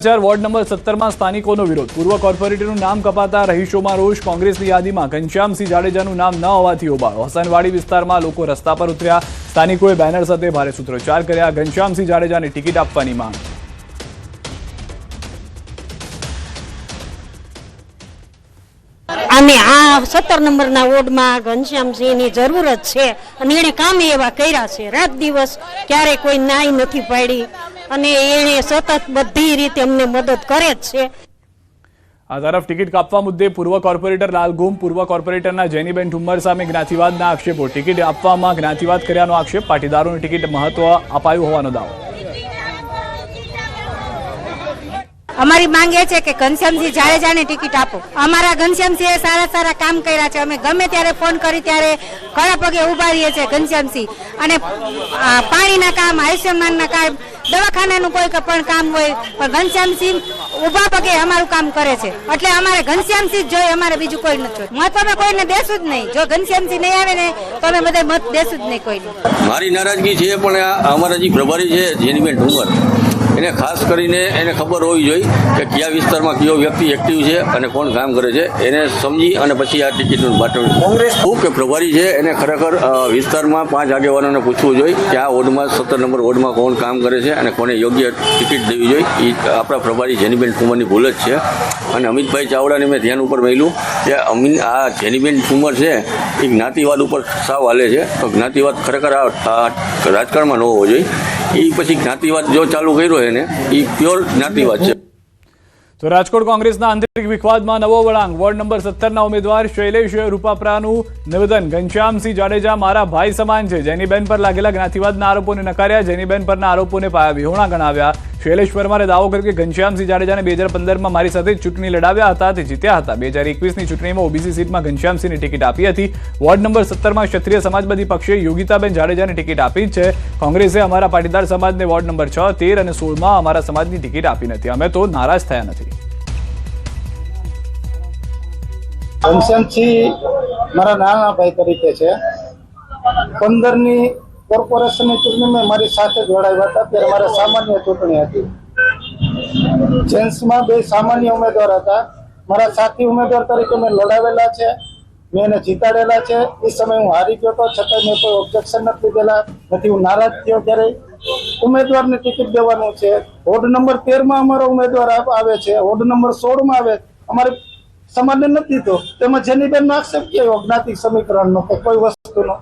Ward number 17 માં સ્થાનિકોનો વિરોધ। પૂર્વ કોર્પોરેટરનું નામ કપાતા રહીશોમાં રોષ। કોંગ્રેસની યાદીમાં ઘનશ્યામસિંહ જાડેજાનું નામ ન હોવાથી હોબાળો। હસનવાડી વિસ્તારમાં લોકો રસ્તા પર ઉતર્યા। સ્થાનિકોએ બેનર સાથે ભારે સૂત્રોચ્ચાર કર્યા। ઘનશ્યામસિંહ જાડેજાને ટિકિટ આપવાની માંગ। અને આ 17 નંબરના વોર્ડમાં ઘનશ્યામસિંહની જરૂરત છે અને એણે કામ એવા કર્યા છે। રાત દિવસ ક્યારે કોઈ નાઈ નથી પાડી અને એણે સતત બધી રીતે અમને મદદ કરે જ છે। આ તરફ ટિકિટ કાપવા મુદ્દે પૂર્વ કોર્પોરેટર લાલગુમ, પૂર્વ કોર્પોરેટરના જેનીબેન ઠુમ્મર સામે જ્ઞાતિવાદના આક્ષેપો। ટિકિટ આપવામાં જ્ઞાતિવાદ કર્યાનો આક્ષેપ। પાટીદારોની ટિકિટ મહત્વ અપાયું હોવાનો દાવો। અમારી માંગ એ છે કે ઘનશ્યામસિંહ જાડેજાને ટિકિટ આપો। અમારા ઘનશ્યામસિંહે સારા કામ કર્યા છે। અમે ગમે ત્યારે ફોન કરી ત્યારે ખડા પગે ઉભા રહીએ છીએ ઘનશ્યામસિંહ। અને પાણીના કામ, આયુષ્યમાનના કામ, દવાખાનાનું કોઈ પણ કામ હોય પણ ઘનશ્યામસિંહ ઉભા પગે અમારું કામ કરે છે। એટલે અમારે ઘનશ્યામસિંહ જ જોઈએ, અમારે બીજું કોઈ નથી જોયું। મત અમે કોઈને દેશું જ નહીં। જો ઘનશ્યામસિંહ નહીં આવે ને તો અમે બધા મત દેશું જ નહીં કોઈને। મારી નારાજગી છે પણ અમારા જે પ્રભારી છે જેનીબેન ઠુમ્મર, એને ખાસ કરીને એને ખબર હોવી જોઈએ કે કયા વિસ્તારમાં કયો વ્યક્તિ એક્ટિવ છે અને કોણ કામ કરે છે। એને સમજી અને પછી આ ટિકિટનું બાટલું કોંગ્રેસ કે પ્રભારી છે એને ખરેખર વિસ્તારમાં 5 આગેવાનોને પૂછવું જોઈએ કે આ વોર્ડમાં 17 નંબર વોર્ડમાં કોણ કામ કરે છે અને કોને યોગ્ય ટિકિટ દેવી જોઈએ। એ આપણા પ્રભારી જેનીબેન ઠુમ્મરની ભૂલ જ છે। અને અમિતભાઈ ચાવડાને મેં ધ્યાન ઉપર મેળ્યું કે આ જેનીબેન ઠુમ્મર છે એ જ્ઞાતિવાદ ઉપર સાવ હાલે છે। તો જ્ઞાતિવાદ ખરેખર આ રાજકારણમાં ન હોવો જોઈએ। એ પછી જ્ઞાતિવાદ જો ચાલુ કર્યો એને એ પ્યોર જ્ઞાતિવાદ છે। તો રાજકોટ કોંગ્રેસના આંતરિક વિવાદમાં નવો વળાંક। વોર્ડ નંબર 17ના ઉમેદવાર શૈલેષ રૂપાપરાનું નિવેદન। ઘનશ્યામસિંહ જાડેજા મારા ભાઈ સમાન છે। જેનીબેન પર લાગેલા જ્ઞાતિવાદના આરોપોને નકાર્યા। જેનીબેન પરના આરોપોને પાયા વિહોણા ગણાવ્યા। શૈલેષ પરમારે દાવો કર્યો કે ઘનશ્યામસિંહ જાડેજાને 2015માં મારી સાથે ચૂંટણી લડાવ્યા હતા, તે જીત્યા હતા। 2021ની ચૂંટણીમાં ઓબીસી સીટમાં ઘનશ્યામસિંહને ટિકિટ આપી હતી। વોર્ડ નંબર 17માં ક્ષત્રિય સમાજવાદી પક્ષે યોગિતાબેન જાડેજાને ટિકિટ આપી છે। કોંગ્રેસે અમારા પાટીદાર સમાજને વોર્ડ નંબર 6, 13 અને 16માં અમારા સમાજની ટિકિટ આપી નથી। અમે તો નારાજ થયા નથી। ઘનશ્યામસિંહ મારા નાના ભાઈ તરીકે છે। 15ની કોર્પોરેશનની ચૂંટણીમાં મારી સાથે જોડાયા હતા ત્યારે મારે સામાન્ય ચૂંટણી હતી। જેન્ટ્સમાં 2 સામાન્ય ઉમેદવાર હતા। મારા સાથી ઉમેદવાર તરીકે મેં લડાવેલા છે, મેં એને જીતાડેલા છે। એ સમયે હું હારી ગયો હતો, છતાં મેં કોઈ ઓબ્જેક્શન નથી લીધેલા, નથી હું નારાજ થયો ક્યારેય। ઉમેદવારને ટિકિટ દેવાનું છે। વોર્ડ નંબર 13માં અમારો ઉમેદવાર આવે છે, વોર્ડ નંબર 16માં આવે, અમારે સમાજને નથી દીધો। તેમાં જેનીબેનનો આક્ષેપ કેવો જ્ઞાતિ સમીકરણનો કે કોઈ વસ્તુનો।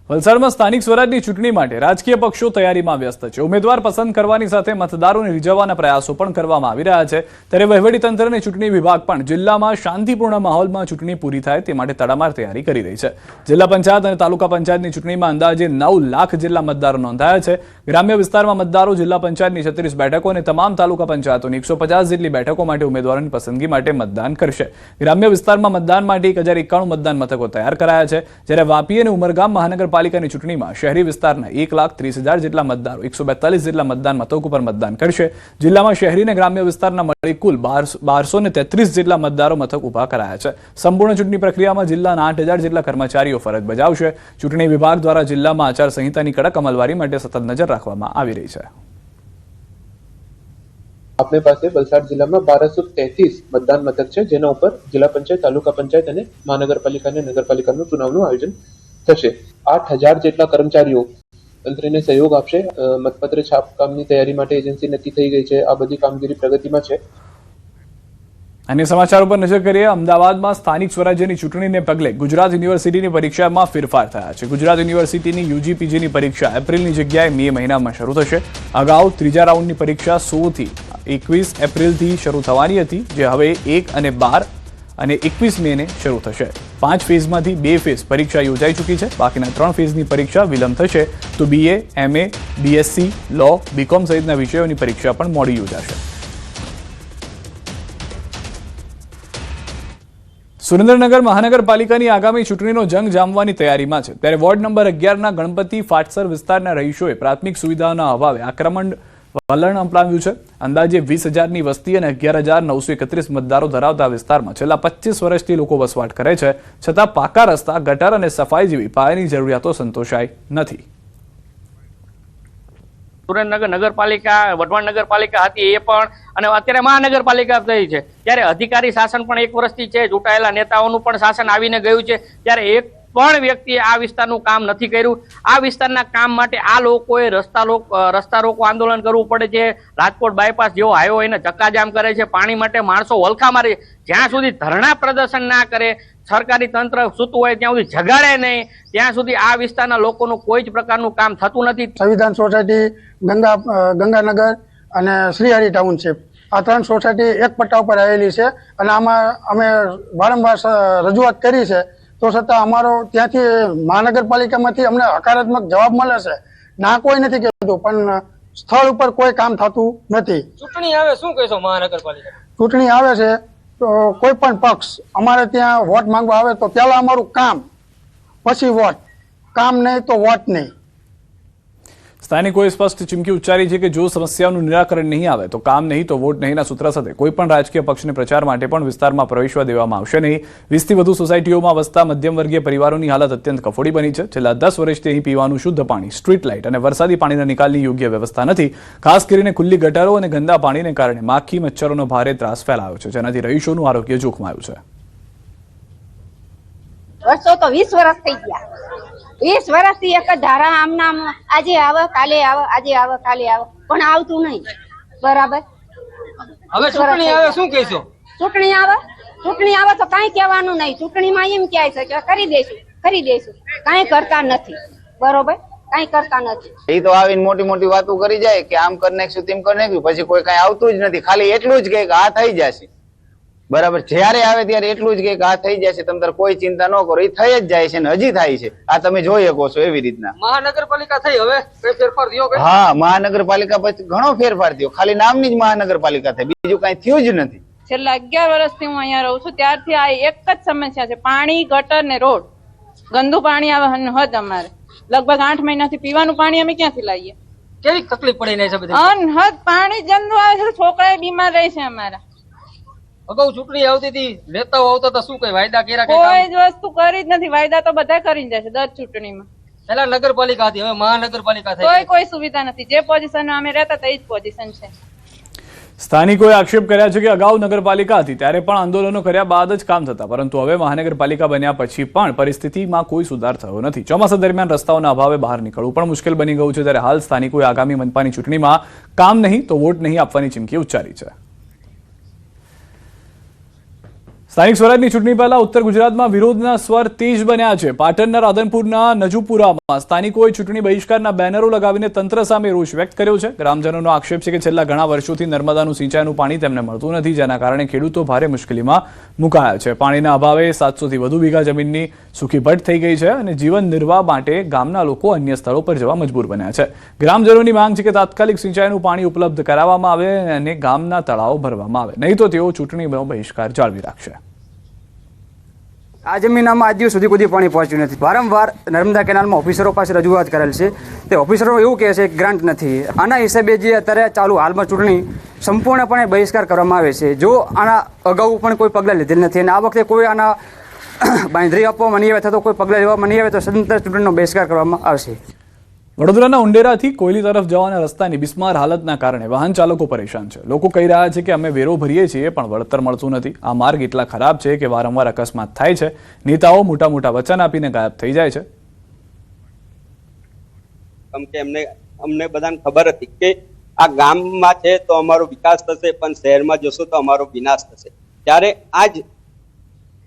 વલસાડમાં સ્થાનિક સ્વરાજની ચૂંટણી માટે રાજકીય પક્ષો તૈયારીમાં વ્યસ્ત છે। ઉમેદવાર પસંદ કરવાની સાથે મતદારોને રીઝવવાના પ્રયાસો પણ કરવામાં આવી રહ્યા છે। ત્યારે વહીવટીતંત્ર અને ચૂંટણી વિભાગ પણ જિલ્લામાં શાંતિપૂર્ણ માહોલમાં ચૂંટણી પૂરી થાય તે માટે તડામાર તૈયારી કરી રહી છે। જિલ્લા પંચાયત અને તાલુકા પંચાયતની ચૂંટણીમાં અંદાજે 9 લાખ જેટલા મતદારો નોંધાયા છે। ગ્રામ્ય વિસ્તારમાં મતદારો જિલ્લા પંચાયતની 36 બેઠકો અને તમામ તાલુકા પંચાયતોની 150 જેટલી બેઠકો માટે ઉમેદવારોની પસંદગી માટે મતદાન કરશે। ગ્રામ્ય વિસ્તારમાં મતદાન માટે 1091 મતદાન મથકો તૈયાર કરાયા છે। જ્યારે વાપી અને ઉમરગામ મહાનગરપાલિકાની ચૂંટણીમાં શહેરી વિસ્તારના 1,30,000 જેટલા મતદારો 142 જેટલા મતદાન મથકો પર મતદાન કરશે। જિલ્લામાં શહેરી અને ગ્રામ્ય વિસ્તારના મળી કુલ 1233 જેટલા મતદારો મથક ઉભા કરાયા છે। સંપૂર્ણ ચૂંટણી પ્રક્રિયામાં જિલ્લાના 8,000 જેટલા કર્મચારીઓ ફરજ બજાવશે। ચૂંટણી વિભાગ દ્વારા જિલ્લામાં આચારસંહિતાની કડક અમલવારી માટે સતત નજર રાખવામાં આવી રહી છે। अपने पास वलसाड जिला में 1233 मतदान मथक है, जेना ऊपर जिला पंचायत, तालुका पंचायत और महानगरपालिका ने नगरपालिका चुनाव आयोजन થશે। 8,000 જેટલા કર્મચારીઓ તંત્રને સહયોગ આપશે। મતપત્ર છાપકામની તૈયારી માટે એજન્સી નક્કી થઈ ગઈ છે। આ બધી કામગીરી પ્રગતિમાં છે। અન્ય સમાચારો પર નજર કરીએ। અમદાવાદમાં સ્થાનિક સ્વરાજ્યની ચૂંટણીને પગલે ગુજરાત યુનિવર્સિટીની પરીક્ષામાં ફેરફાર થયા છે। ગુજરાત યુનિવર્સિટીની યુજી-પીજીની પરીક્ષા એપ્રિલની જગ્યાએ મે મહિનામાં શરૂ થશે। અગાઉ ત્રીજા રાઉન્ડની પરીક્ષા 16 થી 21 એપ્રિલથી શરૂ થવાની હતી, જે હવે 1 અને 12 અને 21 મેને શરૂ થશે। 5 ફેઝમાંથી 2 ફેઝ પરીક્ષા યોજાઈ ચૂકી છે। બાકીના 3 ફેઝની પરીક્ષા વિલંબ થશે। તો BA, MA, BSc, લો, બીકોમ સહિતના વિષયોની પરીક્ષા પણ મોડી યોજાશે। સુરેન્દ્રનગર મહાનગરપાલિકાની આગામી ચૂંટણીનો જંગ જામવાની તૈયારીમાં છે। ત્યારે વોર્ડ નંબર 11ના ગણપતિ ફાટસર વિસ્તારના રહીશોએ પ્રાથમિક સુવિધાઓના અભાવે આક્રમણ વલણ અપનાવ્યું છે। અંદાજે 20,000ની વસ્તી અને 11,931 મતદારો ધરાવતા વિસ્તારમાં છેલ્લા 25 વર્ષથી લોકો વસવાટ કરે છે, છતાં પાકા રસ્તા, ગટર અને સફાઈ જેવી પાયાની જરૂરિયાતો સંતોષાઈ નથી। સુરેન્દ્રનગર નગરપાલિકા, વઢવાણ નગરપાલિકા હતી એ પણ, અને અત્યારે મહાનગરપાલિકા થઈ છે, ત્યારે અધિકારી શાસન પણ 1 વર્ષથી છે, ચૂંટાયેલા નેતાઓનું પણ શાસન આવીને ગયું છે, ત્યારે એક પણ વ્યક્તિએ આ વિસ્તારનું કામ નથી કર્યું. આ વિસ્તારના કામ માટે આ લોકોએ રસ્તા રોકો આંદોલન કરવું પડે છે. રાજકોટ બાયપાસ જેવો હાઈવે એને ચક્કાજામ કરે છે. પાણી માટે માણસો વલખા મારે. જ્યાં સુધી ધરણા પ્રદર્શન ના કરે, સરકારી તંત્ર સૂતું હોય ત્યાં સુધી જગાડે નહીં, ત્યાં સુધી આ વિસ્તારના લોકોનું કોઈ જ પ્રકારનું કામ થતું નથી. સંવિધાન સોસાયટી, ગંગાનગર અને શ્રીહરિ ટાઉનશીપ, આ 3 સોસાયટી એક પટ્ટા ઉપર આવેલી છે, અને આમાં અમે વારંવાર રજૂઆત કરી છે, તો છતાં અમારો ત્યાંથી મહાનગરપાલિકામાંથી અમને હકારાત્મક જવાબ મળે છે. ના કોઈ નથી કહેતું, પણ સ્થળ ઉપર કોઈ કામ થતું નથી. ચૂંટણી આવે શું કહેશો મહાનગરપાલિકા? ચૂંટણી આવે છે તો કોઈ પણ પક્ષ અમારે ત્યાં વોટ માંગવા આવે તો પહેલા અમારું કામ, પછી વોટ. કામ નહીં તો વોટ નહીં. સ્થાનિકોએ સ્પષ્ટ ચીમકી ઉચ્ચારી છે કે જો સમસ્યાઓનું નિરાકરણ નહીં આવે તો કામ નહીં તો વોટ નહીંના સૂત્ર સાથે કોઈ પણ રાજકીય પક્ષને પ્રચાર માટે પણ વિસ્તારમાં પ્રવેશવા દેવામાં આવશે નહીં. 20થી વધુ સોસાયટીઓમાં વસતા મધ્યમ વર્ગીય પરિવારોની હાલત અત્યંત કફોડી બની છે. છેલ્લા 10 વર્ષથી અહીં પીવાનું શુદ્ધ પાણી, સ્ટ્રીટ લાઇટ અને વરસાદી પાણીના નિકાલની યોગ્ય વ્યવસ્થા નથી. ખાસ કરીને ખુલ્લી ગટારો અને ગંદા પાણીને કારણે માખી મચ્છરોનો ભારે ત્રાસ ફેલાયો છે, જેનાથી રહીશોનું આરોગ્ય જોખમાયું છે. વર્ષો તો 20 વર્ષ થઈ ગયા. 20 વર્ષથી એક જ ધારા આમના આજે આવે કાલે આવે, આજે આવે કાલે આવે, પણ આવતું નહીં. બરાબર. હવે ચૂંટણી આવે શું કહેશો? ચૂંટણી આવે તો કાંઈ કહેવાનું નહીં. ચૂંટણીમાં એમ કહે છે કે કરી દઈશું, કાંઈ કરતા નથી. બરોબર, કાંઈ કરતા નથી. એ તો આવીને મોટી મોટી વાતો કરી જાય કે આમ કરી નાખશું, તેમ કરી નાખ્યું, પછી કોઈ કાંઈ આવતું જ નથી. ખાલી એટલું જ કહે કે આ થઈ જશે. બરાબર, જ્યારે આવે ત્યારે એટલું જ કે આ થઈ જશે, તમે તાર કોઈ ચિંતા ન કરો. એ થઈ જ જાય છે ને હજી થાય છે. આ તમે જોઈ શકો છો એવી રીતના. મહાનગરપાલિકા થઈ, હવે કઈ ફેરફાર થયો? હા, મહાનગરપાલિકા પછી ઘણો ફેરફાર થયો. ખાલી નામની જ મહાનગરપાલિકા થઈ, બીજું કઈ થયું જ નથી. છેલ્લા 11 વર્ષથી હું અહીંયા રહું છું, ત્યારથી આ એક જ સમસ્યા છે, પાણી, ગટર ને રોડ. ગંદુ પાણી આવે હદ અમારે. લગભગ 8 મહિનાથી પીવાનું પાણી અમે ક્યાંથી લાવીએ? કેવી તકલીફ પડી રહી છે બધી? અનહદ પાણી ગંદુ આવે છે, છોકરા બીમાર રહે છે અમારા. અગાઉ ચૂંટણી આવતી હતી, નેતાઓ આવતા હતા, શું કઈ વાયદા કર્યા? કોઈ જ વસ્તુ કરી જ નથી. વાયદા તો બધા કરીને જાય છે દર ચૂંટણીમાં. પહેલા નગરપાલિકા હતી, હવે મહાનગરપાલિકા થઈ. કોઈ સુવિધા નથી. જે પોઝિશનમાં અમે રહેતા હતા એ જ પોઝિશન છે. સ્થાનિકોએ આક્ષેપ કર્યા છે કે અગાઉ નગરપાલિકા હતી ત્યારે પણ આંદોલનો કર્યા બાદ જ કામ થતા, પરંતુ હવે મહાનગરપાલિકા બન્યા પછી પણ પરિસ્થિતિમાં કોઈ સુધાર થયો નથી. ચોમાસા દરમિયાન રસ્તાઓના અભાવે બહાર નીકળવું પણ મુશ્કેલ બની ગયું છે. ત્યારે હાલ સ્થાનિકોએ આગામી મનપાની ચૂંટણીમાં કામ નહીં તો વોટ નહીં આપવાની ચીમકી ઉચ્ચારી છે. સ્થાનિક સ્વરાજની ચૂંટણી પહેલા ઉત્તર ગુજરાતમાં વિરોધના સ્વર તેજ બન્યા છે. પાટણના રાધનપુરના નજુપુરામાં સ્થાનિકોએ ચૂંટણી બહિષ્કારના બેનરો લગાવીને તંત્ર સામે રોષ વ્યક્ત કર્યો છે. ગ્રામજનોનો આક્ષેપ છે કે છેલ્લા ઘણા વર્ષોથી નર્મદાનું સિંચાઈનું પાણી તેમને મળતું નથી, જેના કારણે ખેડૂતો ભારે મુશ્કેલીમાં મુકાયા છે. પાણીના અભાવે 700 થી વધુ વીઘા જમીનની સૂકીભટ થઈ ગઈ છે અને જીવન નિર્વાહ માટે ગામના લોકો અન્ય સ્થળો પર જવા મજબૂર બન્યા છે. ગ્રામજનોની માંગ છે કે તાત્કાલિક સિંચાઈનું પાણી ઉપલબ્ધ કરાવવામાં આવે અને ગામના તળાવો ભરવામાં આવે, નહીં તો તેઓ ચૂંટણીનો બહિષ્કાર જાળવી રાખશે. આ જમીનમાં આજ દિવસ સુધી કોઈ પાણી પહોંચ્યું નથી. વારંવાર નર્મદા કેનાલમાં ઓફિસરો પાસે રજૂઆત કરેલ છે. તે ઓફિસરો એવું કહે છે કે ગ્રાન્ટ નથી. આના હિસાબે જે અત્યારે ચાલુ હાલમાં ચૂંટણી સંપૂર્ણપણે બહિષ્કાર કરવામાં આવે છે. જો આના અગાઉ પણ કોઈ પગલાં લીધેલ નથી અને આ વખતે કોઈ આના બાંધરી આપવામાં નહીં આવે અથવા તો કોઈ પગલાં લેવામાં નહીં આવે તો સદંતર ચૂંટણીનો બહિષ્કાર કરવામાં આવશે. વડોદરાના ઉંડેરાથી કોયલી તરફ જવાના રસ્તાની બિસ્માર હાલતના કારણે વાહન ચાલકો પરેશાન છે. લોકો કહી રહ્યા છે કે અમે વેરો ભરીએ છીએ પણ વળતર મળતું નથી. આ માર્ગ એટલા ખરાબ છે કે વારંવાર અકસ્માત થાય છે. નેતાઓ મોટા મોટા વચન આપીને ગાયબ થઈ જાય છે. અમને બધાને ખબર હતી કે આ ગામમાં છે તો અમારો વિકાસ થશે, પણ શહેરમાં જશો તો અમારો વિનાશ થશે. ત્યારે આજ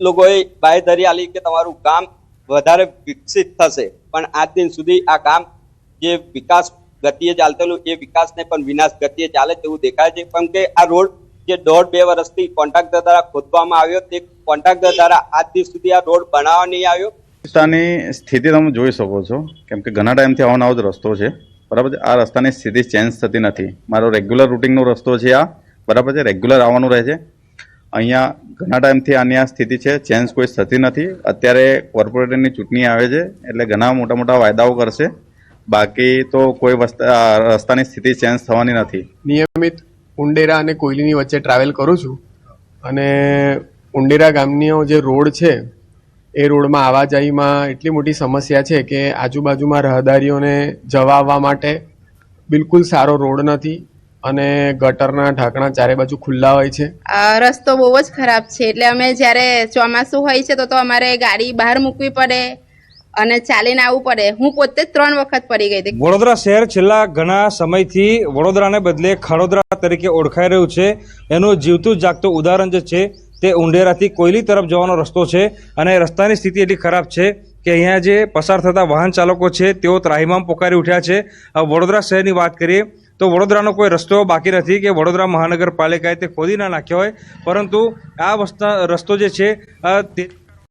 લોકોએ બાંયધરી આલી કે તમારું ગામ વધારે વિકસિત થશે, પણ આજ દિન સુધી આ ગામ જે વિકાસ ગતિએ ચાલતેલું એ વિકાસને પણ વિનાશ ગતિએ ચાલે તેવું દેખાય છે. પણ કે આ રોડ જે 1.5-2 વર્ષથી કોન્ટ્રાક્ટર દ્વારા ખોદવામાં આવ્યો, તે કોન્ટ્રાક્ટર દ્વારા આજ દિવસ સુધી આ રોડ બનાવવા નહીં આવ્યો. રસ્તાની સ્થિતિ તમે જોઈ શકો છો, કેમ કે ઘણા ટાઈમથી આવવાનો જ રસ્તો છે, બરાબર છે. આ રસ્તાની સ્થિતિ ચેન્જ થતી નથી. મારો રેગ્યુલર રૂટિંગનો રસ્તો છે આ, બરાબર છે, રેગ્યુલર આવવાનું રહે છે. અહીંયા ઘણા ટાઈમથી આની આ સ્થિતિ છે, ચેન્જ કોઈ થતી નથી. અત્યારે કોર્પોરેટરની ચૂંટણી આવે છે એટલે ઘણા મોટા મોટા વાયદાઓ કરશે, બાકી તો કોઈ રસ્તાની સ્થિતિ ચેન્જ થવાની નથી. નિયમિત ઉંડેરા અને કોયલીની વચ્ચે ટ્રાવેલ કરું છું અને ઉંડેરા ગામનો જે રોડ છે એ રોડમાં આવાજાહીમાં એટલી મોટી સમસ્યા છે કે આજુબાજુમાં રહદારીઓને જવા આવવા માટે બિલકુલ સારો રોડ નથી અને ગટરના ઢાંકણા ચારે બાજુ ખુલ્લા હોય છે. રસ્તો બહુ જ ખરાબ છે, એટલે અમે જ્યારે ચોમાસું હોય છે તો અમારે ગાડી બહાર મૂકવી પડે અને ચાલીને આવવું પડે. હું પોતે જ 3 વખત પડી ગઈ હતી. વડોદરા શહેર છેલ્લા ઘણા સમયથી વડોદરાને બદલે ખડોદરા તરીકે ઓળખાઈ રહ્યું છે. એનું જીવતું જાગતું ઉદાહરણ જે છે તે ઉંડેરાથી કોયલી તરફ જવાનો રસ્તો છે અને રસ્તાની સ્થિતિ એટલી ખરાબ છે કે અહીંયા જે પસાર થતા વાહન ચાલકો છે તેઓ ત્રાહિમામ પોકારી ઉઠ્યા છે. વડોદરા શહેરની વાત કરીએ તો વડોદરાનો કોઈ રસ્તો બાકી નથી કે વડોદરા મહાનગરપાલિકાએ તે ખોદી ના નાખ્યો હોય, પરંતુ આ રસ્તો જે છે તે